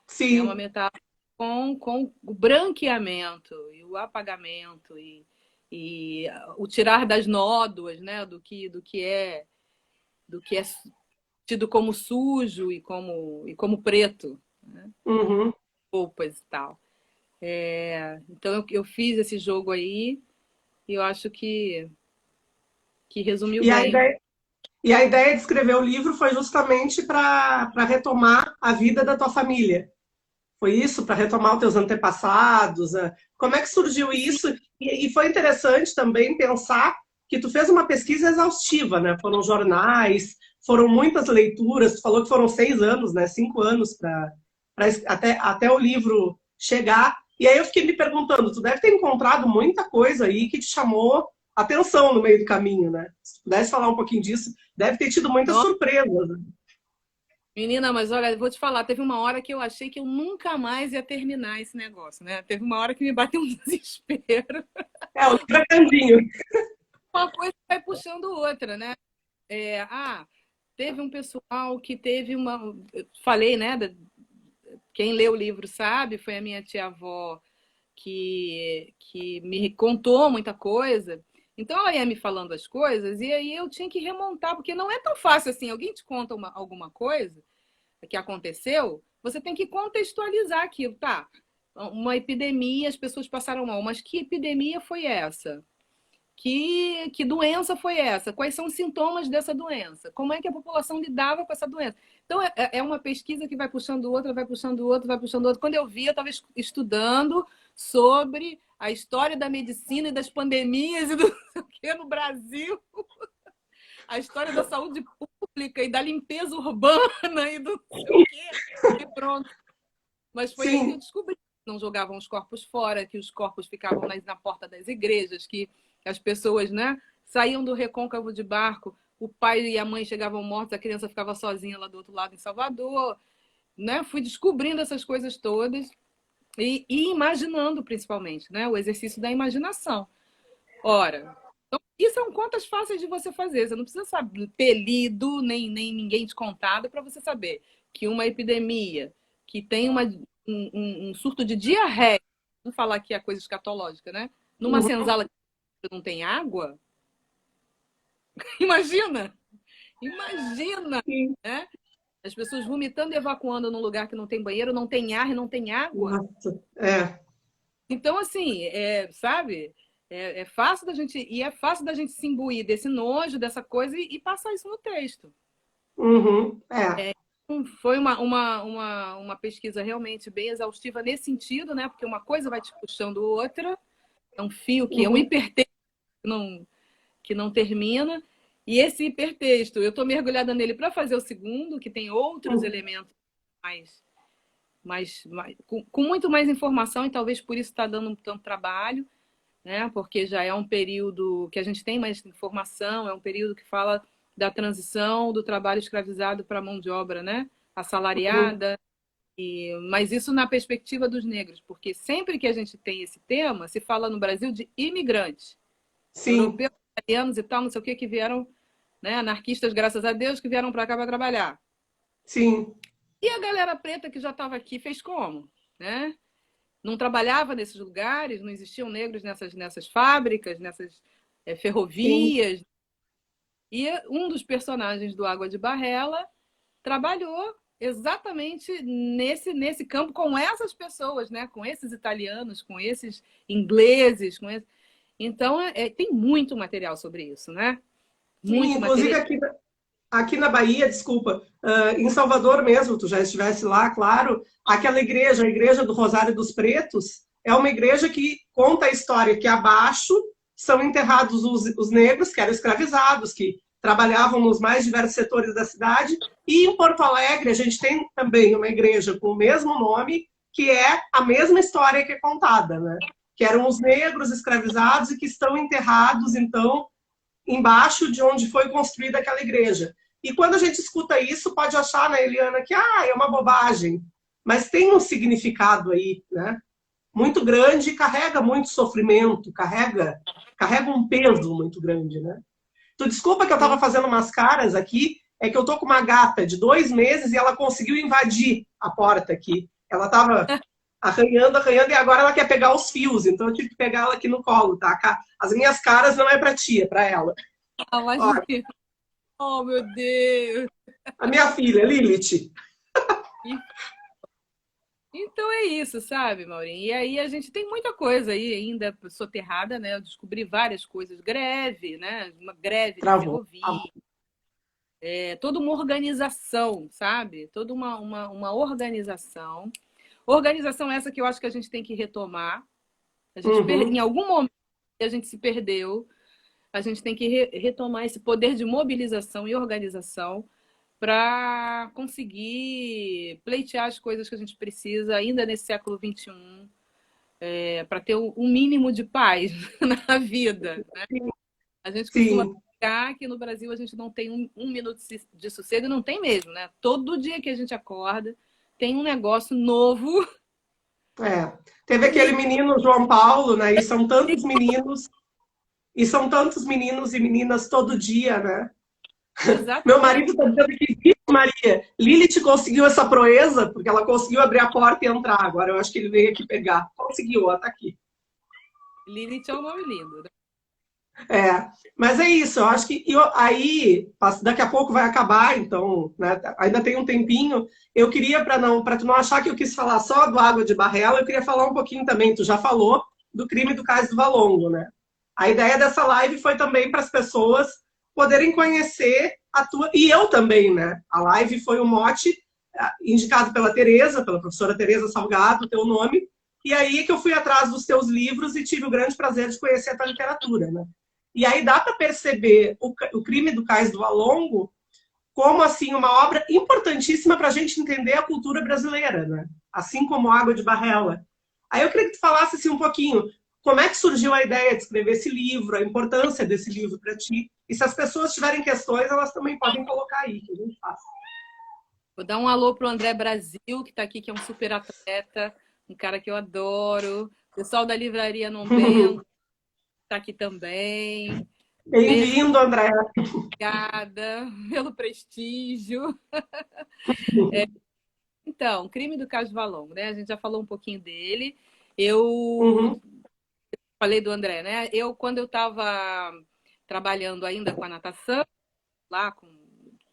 Sim. É uma metáfora com o branqueamento e o apagamento e o tirar das nódoas, né? Do que é tido como sujo e como preto, né? Roupas e tal. Então eu fiz esse jogo aí e eu acho que resumiu bem. E a ideia de escrever o livro foi justamente para retomar a vida da tua família. Foi isso? Para retomar os teus antepassados? Como é que surgiu isso? E foi interessante também pensar que tu fez uma pesquisa exaustiva, né? Foram jornais, foram muitas leituras, tu falou que foram 6 anos, né? 5 anos até o livro chegar. E aí eu fiquei me perguntando, tu deve ter encontrado muita coisa aí que te chamou atenção no meio do caminho, né? Se tu pudesse falar um pouquinho disso, deve ter tido muitas surpresas. Né? Menina, mas olha, eu vou te falar, teve uma hora que eu achei que eu nunca mais ia terminar esse negócio, né? Teve uma hora que me bateu um desespero. O livro é grandinho. Uma coisa vai puxando outra, né? Teve um pessoal que teve uma... Falei, né? Quem lê o livro sabe, foi a minha tia-avó que me contou muita coisa. Então, ela ia me falando as coisas e aí eu tinha que remontar, porque não é tão fácil assim. Alguém te conta alguma coisa que aconteceu, você tem que contextualizar aquilo. Tá, uma epidemia, as pessoas passaram mal, mas que epidemia foi essa? Que doença foi essa? Quais são os sintomas dessa doença? Como é que a população lidava com essa doença? Então, é uma pesquisa que vai puxando outra, vai puxando outra, vai puxando outra. Quando eu vi, eu estava estudando sobre a história da medicina e das pandemias e do que no Brasil, a história da saúde pública e da limpeza urbana e do quê, e pronto. Mas foi aí que eu descobri que não jogavam os corpos fora, que os corpos ficavam na porta das igrejas, que as pessoas, né, saíam do recôncavo de barco o pai e a mãe chegavam mortos, a criança ficava sozinha lá do outro lado em Salvador, né? Fui descobrindo essas coisas todas e imaginando, principalmente, né? O exercício da imaginação. Ora, então, e são contas fáceis de você fazer. Você não precisa saber, ter lido, nem ninguém te contado para você saber que uma epidemia, que tem um surto de diarreia, vamos falar aqui a coisa escatológica, né? Numa senzala que não tem água, imagina! Imagina! Né? As pessoas vomitando e evacuando num lugar que não tem banheiro, não tem ar e não tem água. Nossa, é. Então, assim, sabe? É fácil da gente, e é fácil da gente se imbuir desse nojo, dessa coisa e passar isso no texto. Foi uma pesquisa realmente bem exaustiva nesse sentido, né? Porque uma coisa vai te puxando outra. É um fio que é um hipertexto que não termina. E esse hipertexto, eu estou mergulhada nele para fazer o segundo, que tem outros elementos com muito mais informação, e talvez por isso está dando tanto trabalho, né? Porque já é um período que a gente tem mais informação, é um período que fala da transição do trabalho escravizado para a mão de obra, né? Assalariada. Mas isso na perspectiva dos negros, porque sempre que a gente tem esse tema, se fala no Brasil de imigrantes. Sim. Europeus, italianos e tal, não sei o que vieram, né? Anarquistas, graças a Deus, que vieram para cá para trabalhar. Sim. E a galera preta que já estava aqui fez como? Né? Não trabalhava nesses lugares, não existiam negros nessas fábricas, nessas ferrovias. Sim. E um dos personagens do Água de Barrela trabalhou exatamente nesse campo com essas pessoas, né? Com esses italianos, com esses ingleses. Então, tem muito material sobre isso, né? Muito. Sim, inclusive material. Aqui na Bahia, desculpa, em Salvador mesmo, tu já estivesse lá, claro, aquela igreja, a Igreja do Rosário dos Pretos, é uma igreja que conta a história que abaixo são enterrados os negros que eram escravizados, que trabalhavam nos mais diversos setores da cidade, e em Porto Alegre a gente tem também uma igreja com o mesmo nome, que é a mesma história que é contada, né? Que eram os negros escravizados e que estão enterrados, então, embaixo de onde foi construída aquela igreja. E quando a gente escuta isso, pode achar, né, Eliana, que é uma bobagem, mas tem um significado aí, né? Muito grande e carrega muito sofrimento, carrega um peso muito grande, né? Tu desculpa que eu estava fazendo umas caras aqui, é que eu tô com uma gata de 2 meses e ela conseguiu invadir a porta aqui. Ela estava arranhando, e agora ela quer pegar os fios, então eu tive que pegar ela aqui no colo, tá? As minhas caras não é pra ti, é pra ela. Imagina. Oh, meu Deus! A minha filha, Lilith. Então é isso, sabe, Maurinho? E aí a gente tem muita coisa aí ainda soterrada, né? Eu descobri várias coisas. Greve, né? Uma greve de ferrovia. Toda uma organização, sabe? Toda uma organização. Organização essa que eu acho que a gente tem que retomar. A gente em algum momento a gente se perdeu. A gente tem que retomar esse poder de mobilização e organização para conseguir pleitear as coisas que a gente precisa ainda nesse século XXI, para ter um mínimo de paz na vida. Né? A gente costuma ficar que no Brasil a gente não tem um minuto de sossego, e não tem mesmo. Né? Todo dia que a gente acorda tem um negócio novo. Teve aquele menino João Paulo, né? E são tantos meninos. E são tantos meninos e meninas todo dia, né? Exatamente. Meu marido está dizendo que, Maria, Lilith conseguiu essa proeza, porque ela conseguiu abrir a porta e entrar. Agora eu acho que ele veio aqui pegar. Conseguiu, ó, tá aqui. Lilith é um nome lindo, né? Mas é isso, eu acho que aí, daqui a pouco vai acabar, então, né, ainda tem um tempinho. Eu queria, para tu não achar que eu quis falar só do Água de Barrela, eu queria falar um pouquinho também, tu já falou, do crime do Cais do Valongo, né? A ideia dessa live foi também para as pessoas poderem conhecer a tua... E eu também, né? A live foi um mote indicado pela Tereza, pela professora Tereza Salgado, teu nome, e aí que eu fui atrás dos teus livros e tive o grande prazer de conhecer a tua literatura, né? E aí dá para perceber o crime do Cais do Valongo como, assim, uma obra importantíssima para a gente entender a cultura brasileira, né? Assim como Água de Barrela. Aí eu queria que tu falasse assim, um pouquinho... como é que surgiu a ideia de escrever esse livro, a importância desse livro para ti. E se as pessoas tiverem questões, elas também podem colocar aí, que a gente faz. Vou dar um alô pro André Brasil, que está aqui, que é um super atleta, um cara que eu adoro. O pessoal da Livraria Não Bento está aqui também. Bem-vindo, André. Obrigada pelo prestígio. Então, Crime do Caso Valongo, né? A gente já falou um pouquinho dele. Eu falei do André, né? Quando eu estava trabalhando ainda com a natação, lá com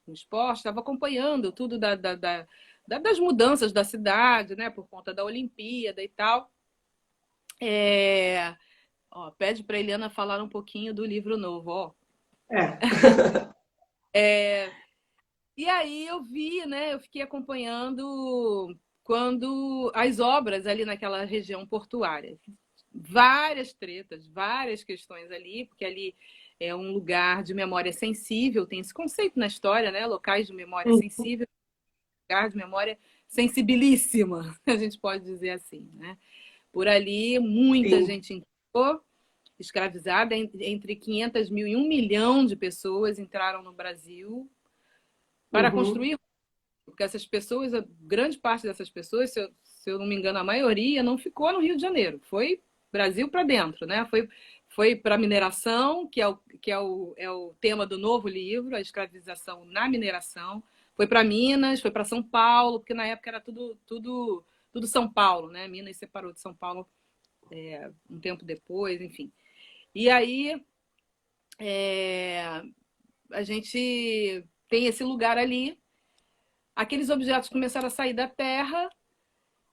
o esporte, estava acompanhando tudo das mudanças da cidade, né? Por conta da Olimpíada e tal. Pede para a Eliana falar um pouquinho do livro novo, ó. E aí eu vi, né? Eu fiquei acompanhando quando as obras ali naquela região portuária. Várias tretas, várias questões ali, porque ali é um lugar de memória sensível, tem esse conceito na história, né? Locais de memória sensível, lugar de memória sensibilíssima, a gente pode dizer assim, né? Por ali, muita gente entrou, escravizada, entre 500 mil e 1 milhão de pessoas entraram no Brasil para construir, porque essas pessoas, a grande parte dessas pessoas, se eu não me engano, a maioria não ficou no Rio de Janeiro, foi Brasil para dentro, né? Foi para a mineração, que é o tema do novo livro, a escravização na mineração. Foi para Minas, foi para São Paulo, porque na época era tudo São Paulo, né? Minas separou de São Paulo um tempo depois, enfim. E aí a gente tem esse lugar ali. Aqueles objetos começaram a sair da terra.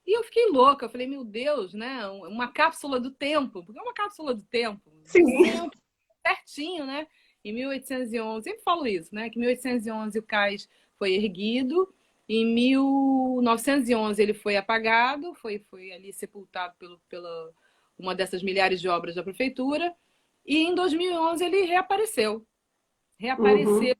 E eu fiquei louca, eu falei, meu Deus, né? Uma cápsula do tempo, porque é uma cápsula do tempo. Sim. Certinho, né? Em 1811, sempre falo isso, né? Que em 1811 o cais foi erguido, em 1911 ele foi apagado, foi ali sepultado pela uma dessas milhares de obras da prefeitura, e em 2011 ele reapareceu. Reapareceu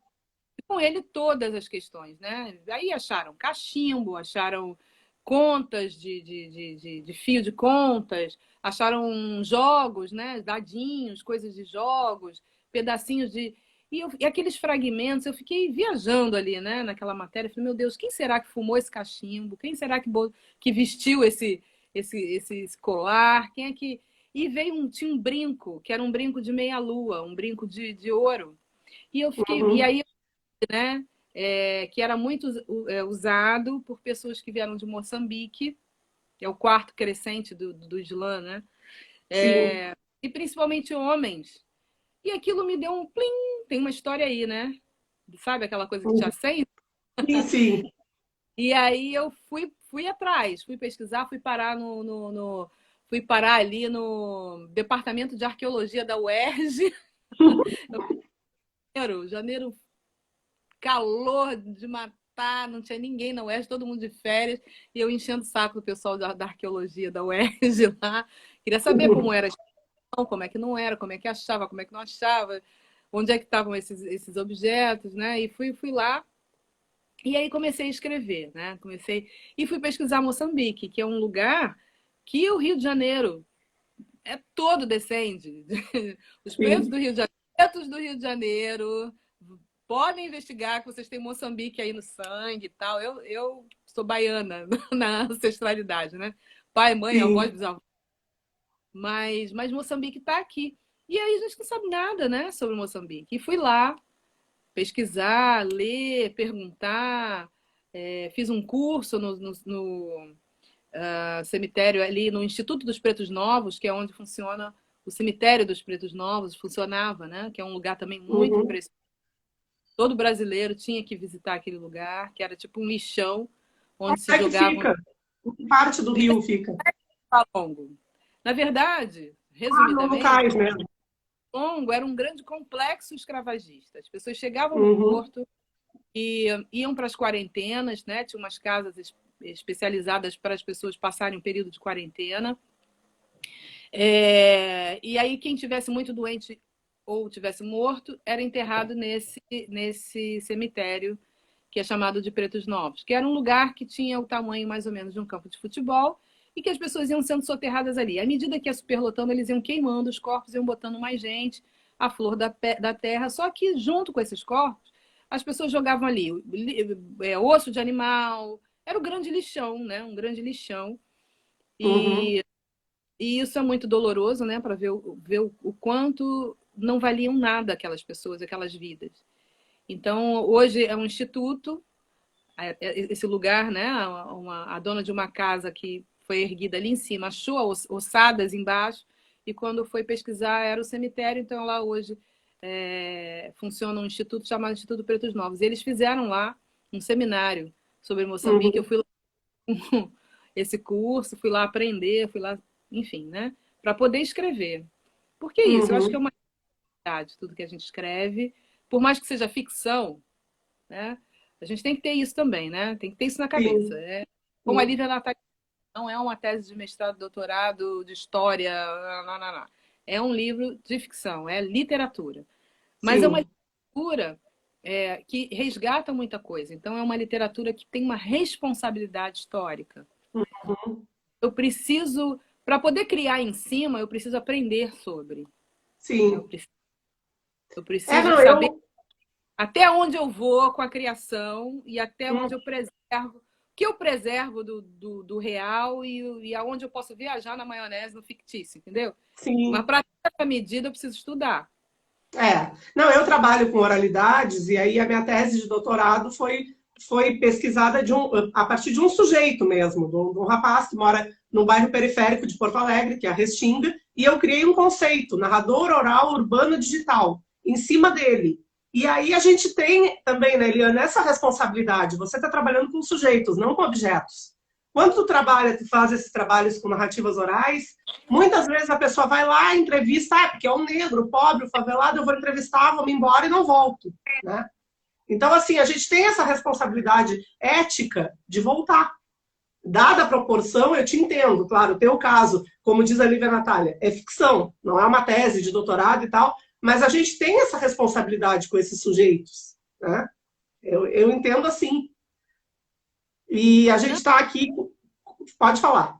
com ele todas as questões, né? Aí acharam cachimbo, acharam contas de fio de contas, acharam jogos, né? Dadinhos, coisas de jogos, pedacinhos de... E aqueles fragmentos, eu fiquei viajando ali, né? Naquela matéria, falei, meu Deus, quem será que fumou esse cachimbo? Quem será que vestiu esse colar? Quem é que... E tinha um brinco, que era um brinco de meia-lua, um brinco de ouro. E eu fiquei... E aí, né? Que era muito usado por pessoas que vieram de Moçambique, que é o quarto crescente do Islã, né? E principalmente homens. E aquilo me deu um plim, tem uma história aí, né? Sabe aquela coisa que te acende? Sim. E aí eu fui atrás, fui pesquisar, fui parar ali no Departamento de Arqueologia da UERJ. Janeiro, calor de matar, não tinha ninguém na UERJ, todo mundo de férias, e eu enchendo o saco do pessoal da arqueologia da UERJ lá. Queria saber como era a explicação, como é que não era, como é que achava, como é que não achava, onde é que estavam esses objetos, né? E fui lá, e aí comecei a escrever, né? E fui pesquisar Moçambique, que é um lugar que o Rio de Janeiro todo descende. Os pretos do Rio de Janeiro, pretos do Rio de Janeiro, podem investigar que vocês têm Moçambique aí no sangue e tal. Eu sou baiana na ancestralidade, né? Pai, mãe, avós, bisavós. Mas Moçambique está aqui. E aí a gente não sabe nada, né, sobre Moçambique. E fui lá pesquisar, ler, perguntar. Fiz um curso no cemitério ali no Instituto dos Pretos Novos, que é onde funciona o cemitério dos Pretos Novos, funcionava, né? Que é um lugar também muito impressionante. Todo brasileiro tinha que visitar aquele lugar, que era tipo um lixão, onde se jogavam... Que parte do Rio fica? Valongo. Na verdade, resumidamente, no cais mesmo. Valongo era um grande complexo escravagista. As pessoas chegavam no porto e iam para as quarentenas, né? Tinha umas casas especializadas para as pessoas passarem um período de quarentena. E aí quem tivesse muito doente ou tivesse morto, era enterrado nesse cemitério que é chamado de Pretos Novos, que era um lugar que tinha o tamanho mais ou menos de um campo de futebol e que as pessoas iam sendo soterradas ali. À medida que ia superlotando, eles iam queimando os corpos, iam botando mais gente, a flor da terra. Só que, junto com esses corpos, as pessoas jogavam ali osso de animal. Era o grande lixão, né? Um grande lixão. Uhum. E isso é muito doloroso, né? Para ver o quanto não valiam nada aquelas pessoas, aquelas vidas. Então, hoje é um instituto, esse lugar, né? A dona de uma casa que foi erguida ali em cima achou ossadas embaixo, e quando foi pesquisar era o cemitério. Então, lá hoje funciona um instituto chamado Instituto Pretos Novos. Eles fizeram lá um seminário sobre Moçambique. Eu Uhum. fui lá com esse curso, fui lá aprender, fui lá, enfim, né? Para poder escrever. Porque é isso, eu acho que é Uhum. uma realidade, tudo que a gente escreve, por mais que seja ficção, né? A gente tem que ter isso também, né? Tem que ter isso na cabeça. Sim, Como a sim, Lívia Natália, não é uma tese de mestrado, doutorado, de história, não, não, não. É um livro de ficção, é literatura. Mas é uma sim. literatura que resgata muita coisa. Então, é uma literatura que tem uma responsabilidade histórica. Uhum. Eu preciso, para poder criar em cima, eu preciso aprender sobre. Né? Sim. Eu É, preciso não, saber eu. até onde eu vou com a criação e até Hum, onde eu preservo, o que eu preservo do real e aonde eu posso viajar na maionese, no fictício, entendeu? Mas sim. para ter essa medida eu preciso estudar. É. Não, eu trabalho com oralidades e aí a minha tese de doutorado foi pesquisada a partir de um sujeito mesmo, de um rapaz que mora no bairro periférico de Porto Alegre, que é a Restinga, e eu criei um conceito, narrador oral urbano digital, em cima dele. E aí a gente tem também, né, Eliana, essa responsabilidade. Você está trabalhando com sujeitos, não com objetos. Quando tu trabalha, tu faz esses trabalhos com narrativas orais, muitas vezes a pessoa vai lá, entrevista, porque é um negro, o pobre, o favelado, eu vou entrevistar, vou me embora e não volto, né? Então, assim, a gente tem essa responsabilidade ética de voltar. Dada a proporção, eu te entendo, claro, o teu caso, como diz a Lívia Natália, é ficção, não é uma tese de doutorado e tal, mas a gente tem essa responsabilidade com esses sujeitos, né? Eu entendo assim. E a gente Não, está aqui, pode falar.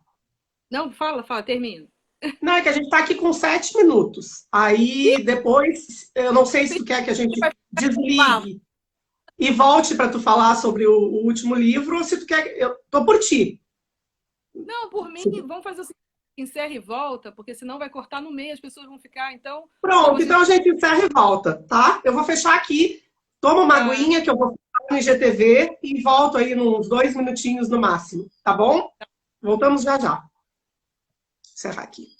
não, fala, termina. Não, é que a gente está aqui com 7 minutos. Aí depois, eu não sei se tu quer que a gente Fala. desligue e volte para tu falar sobre o último livro, ou se tu quer. Eu tô por ti. Não, por mim, vamos fazer o seguinte, encerra e volta, porque senão vai cortar no meio, as pessoas vão ficar, então, como Pronto, a então gente a gente encerra e volta, tá? Eu vou fechar aqui, toma uma tá, aguinha que eu vou ficar no IGTV e volto aí nos 2 minutinhos no máximo, tá bom? Voltamos já já. Vou encerrar aqui.